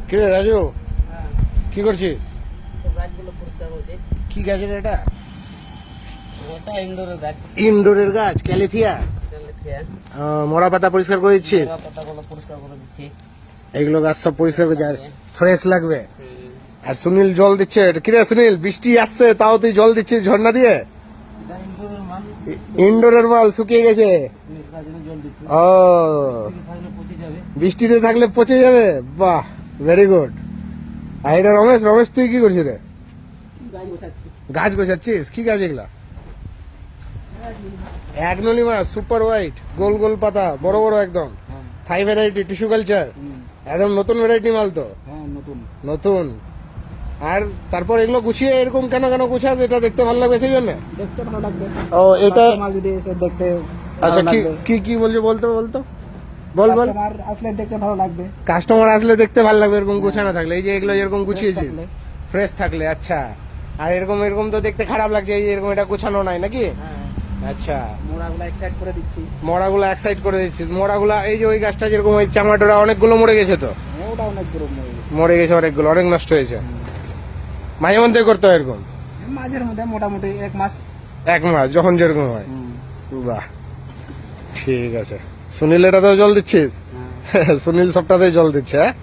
কিরে রাজু, হ্যাঁ, কি করছিস? তো গাছগুলো পরিষ্কার করছি। কি গাছের এটা? এটা ইনডোরের গাছ। ইনডোরের গাছ, ক্যালিথিয়া। মরা পাতা পরিষ্কার করে দিচ্ছিস? পাতাগুলো পরিষ্কার করে দিচ্ছি। এগুলো গাছ সব পরিষ্কার করে ফ্রেশ লাগবে। আর সুনীল জল দিচ্ছে। কিরে সুনীল, বৃষ্টি আসছে তাও তুই জল দিচ্ছিস ঝর্ণা দিয়ে? এটা ইনডোরের মাল, ইনডোরের মাল শুকিয়ে গেছে। তার জন্য জল দিচ্ছি। ও, থাকলে পচে যাবে। বৃষ্টিতে থাকলে পচে যাবে। বাহ, ভেরি গুড। আর এটা রমেশ, রমেশ তুই কি করছিস রে? গাছ গোছাচ্ছি। গাছ গোছাচ্ছিস? কি গাছ এগুলা? অ্যাগনোনিমাস সুপার হোয়াইট, গোল গোল পাতা, বড় বড় একদম। হ্যাঁ, থাই ভ্যারাইটি, টিস্যু কালচার, একদম নতুন ভ্যারাইটি মাল তো। হ্যাঁ, নতুন। নতুন। আর তারপর এগুলো গুছিয়ে এরকম কেন কেন গুছাস? এটা দেখতে ভালো লাগবে সেই জন্য? দেখতে ভালো লাগবে। ও, এটা মাল যদি এসে দেখতে আচ্ছা, কি কি কি বলছো? বলতো বলতো বল বল। কাস্টমার আসলে দেখতে ভালো লাগবে। কাস্টমার আসলে দেখতে ভালো লাগবে এরকম গোছানো থাকলে। এই যে এগুলো এরকম গুছিয়েছিস, ফ্রেশ থাকলে। আচ্ছা, আর এরকম এরকম তো দেখতে খারাপ লাগছে, এই যে এরকম এটা গোছানো নাই নাকি? হ্যাঁ, আচ্ছা, মোড়াগুলো এক সাইড করে দিচ্ছি। মরাগুলো এক সাইড করে দিচ্ছিস। মরাগুলা এই যে ওই গাছটা যেরকম ওই চামাটোরা অনেকগুলো মরে গেছে তো। ওটা অনেক গরম মরে গেছে অনেকগুলো, অনেক নষ্ট হয়েছে। মাঝে মধ্যে করতে হয় এরকম? মাঝের মধ্যে মোটামুটি 1 মাস। 1 মাস যখন যেরকম হয়। বাহ, ঠিক আছে। সুনীল এটাতেও জল দিচ্ছিস? হ্যাঁ। সুনীল সবটাতেই জল দিচ্ছে, হ্যাঁ?